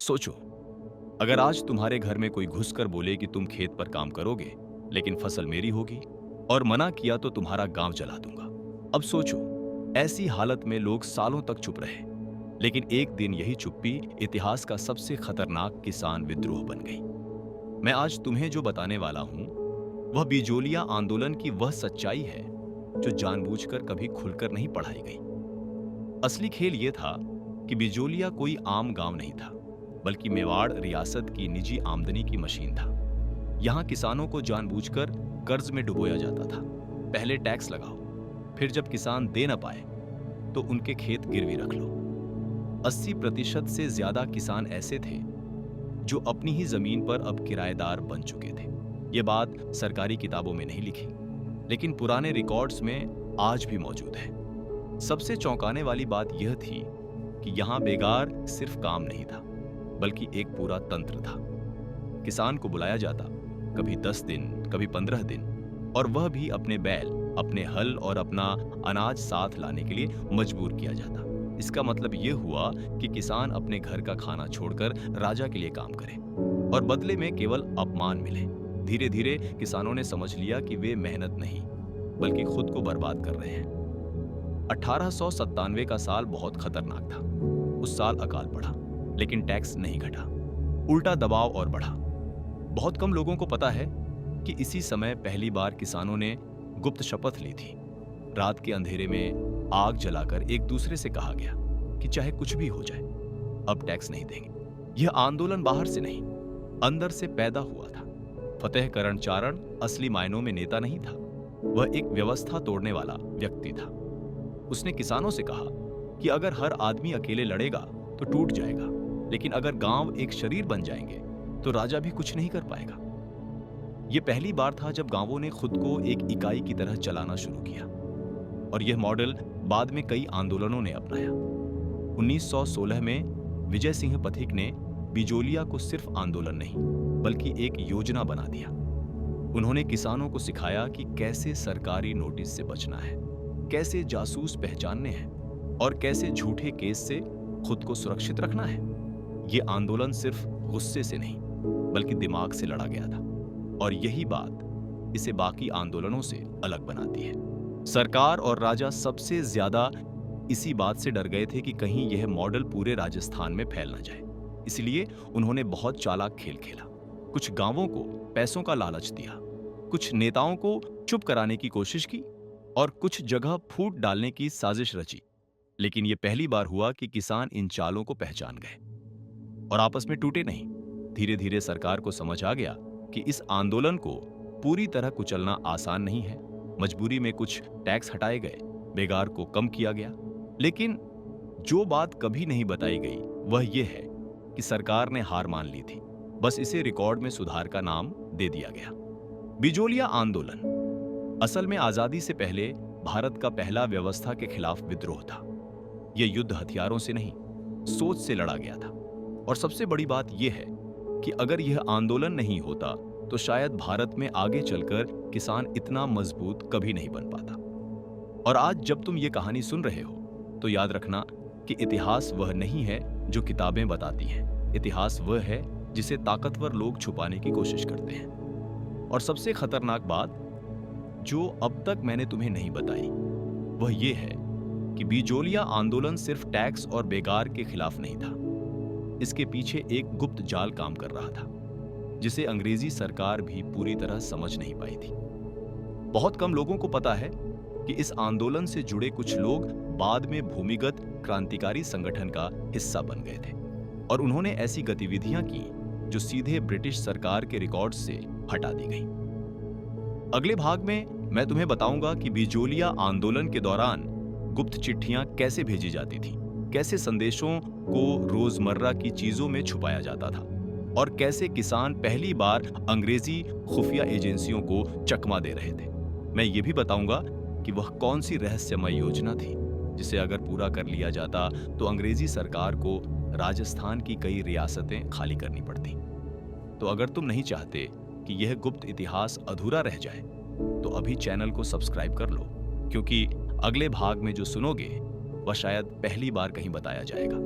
सोचो, अगर आज तुम्हारे घर में कोई घुसकर बोले कि तुम खेत पर काम करोगे, लेकिन फसल मेरी होगी, और मना किया तो तुम्हारा गांव जला दूंगा। अब सोचो, ऐसी हालत में लोग सालों तक चुप रहे, लेकिन एक दिन यही चुप्पी इतिहास का सबसे खतरनाक किसान विद्रोह बन गई। मैं आज तुम्हें जो बताने वाला हूं, वह बिजोलिया आंदोलन की वह सच्चाई है जो जानबूझकर कभी खुलकर नहीं पढ़ाई गई। असली खेल यह था कि बिजोलिया कोई आम गांव नहीं था, बल्कि मेवाड़ रियासत की निजी आमदनी की मशीन था। यहाँ किसानों को जानबूझकर कर्ज में डुबोया जाता था। पहले टैक्स लगाओ, फिर जब किसान दे न पाए तो उनके खेत गिरवी रख लो। 80% से ज्यादा किसान ऐसे थे जो अपनी ही जमीन पर अब किराएदार बन चुके थे। ये बात सरकारी किताबों में नहीं लिखी, लेकिन पुराने रिकॉर्ड्स में आज भी मौजूद है। सबसे चौंकाने वाली बात यह थी कि यहाँ बेगार सिर्फ काम नहीं था, बल्कि एक पूरा तंत्र था। किसान को बुलाया जाता, कभी 10 दिन, कभी 15 दिन, और वह भी अपने बैल, अपने हल और अपना अनाज साथ लाने के लिए मजबूर किया जाता। इसका मतलब यह हुआ कि किसान अपने घर का खाना छोड़कर राजा के लिए काम करे और बदले में केवल अपमान मिले। धीरे धीरे किसानों ने समझ लिया कि वे मेहनत नहीं, बल्कि खुद को बर्बाद कर रहे हैं। 1897 का साल बहुत खतरनाक था। उस साल अकाल पड़ा, लेकिन टैक्स नहीं घटा, उल्टा दबाव और बढ़ा। बहुत कम लोगों को पता है कि इसी समय पहली बार किसानों ने गुप्त शपथ ली थी। रात के अंधेरे में आग जलाकर एक दूसरे से कहा गया कि चाहे कुछ भी हो जाए, अब टैक्स नहीं देंगे। यह आंदोलन बाहर से नहीं, अंदर से पैदा हुआ था। फतेह करण चारण असली मायनों में नेता नहीं था, वह एक व्यवस्था तोड़ने वाला व्यक्ति था। उसने किसानों से कहा कि अगर हर आदमी अकेले लड़ेगा तो टूट जाएगा, लेकिन अगर गांव एक शरीर बन जाएंगे तो राजा भी कुछ नहीं कर पाएगा। यह पहली बार था जब गांवों ने खुद को एक इकाई की तरह चलाना शुरू किया, और यह मॉडल बाद में कई आंदोलनों ने अपनाया। 1916 में विजय सिंह पथिक ने बिजोलिया को सिर्फ आंदोलन नहीं, बल्कि एक योजना बना दिया। उन्होंने किसानों को सिखाया कि कैसे सरकारी नोटिस से बचना है, कैसे जासूस पहचानने हैं, और कैसे झूठे केस से खुद को सुरक्षित रखना है। यह आंदोलन सिर्फ गुस्से से नहीं, बल्कि दिमाग से लड़ा गया था, और यही बात इसे बाकी आंदोलनों से अलग बनाती है। सरकार और राजा सबसे ज्यादा इसी बात से डर गए थे कि कहीं यह मॉडल पूरे राजस्थान में फैल न जाए। इसलिए उन्होंने बहुत चालाक खेल खेला। कुछ गांवों को पैसों का लालच दिया, कुछ नेताओं को चुप कराने की कोशिश की, और कुछ जगह फूट डालने की साजिश रची। लेकिन यह पहली बार हुआ कि किसान इन चालों को पहचान गए और आपस में टूटे नहीं। धीरे धीरे सरकार को समझ आ गया कि इस आंदोलन को पूरी तरह कुचलना आसान नहीं है। मजबूरी में कुछ टैक्स हटाए गए, बेगार को कम किया गया। लेकिन जो बात कभी नहीं बताई गई वह यह है कि सरकार ने हार मान ली थी, बस इसे रिकॉर्ड में सुधार का नाम दे दिया गया। बिजोलिया आंदोलन असल में आजादी से पहले भारत का पहला व्यवस्था के खिलाफ विद्रोह था। यह युद्ध हथियारों से नहीं, सोच से लड़ा गया था। और सबसे बड़ी बात यह है कि अगर यह आंदोलन नहीं होता तो शायद भारत में आगे चलकर किसान इतना मजबूत कभी नहीं बन पाता। और आज जब तुम ये कहानी सुन रहे हो तो याद रखना कि इतिहास वह नहीं है जो किताबें बताती हैं। इतिहास वह है जिसे ताकतवर लोग छुपाने की कोशिश करते हैं। और सबसे खतरनाक बात जो अब तक मैंने तुम्हें नहीं बताई वह यह है कि बिजोलिया आंदोलन सिर्फ टैक्स और बेगार के खिलाफ नहीं था। इसके पीछे एक गुप्त जाल काम कर रहा था, जिसे अंग्रेजी सरकार भी पूरी तरह समझ नहीं पाई थी। बहुत कम लोगों को पता है कि इस आंदोलन से जुड़े कुछ लोग बाद में भूमिगत क्रांतिकारी संगठन का हिस्सा बन गए थे, और उन्होंने ऐसी गतिविधियां की जो सीधे ब्रिटिश सरकार के रिकॉर्ड से हटा दी गई। अगले भाग में मैं तुम्हें बताऊंगा कि बिजोलिया आंदोलन के दौरान गुप्त चिट्ठियां कैसे भेजी जाती थीं, कैसे संदेशों को रोजमर्रा की चीजों में छुपाया जाता था, और कैसे किसान पहली बार अंग्रेजी खुफिया एजेंसियों को चकमा दे रहे थे। मैं ये भी बताऊंगा कि वह कौन सी रहस्यमय योजना थी जिसे अगर पूरा कर लिया जाता तो अंग्रेजी सरकार को राजस्थान की कई रियासतें खाली करनी पड़ती। तो अगर तुम नहीं चाहते कि यह गुप्त इतिहास अधूरा रह जाए तो अभी चैनल को सब्सक्राइब कर लो, क्योंकि अगले भाग में जो सुनोगे वह शायद पहली बार कहीं बताया जाएगा।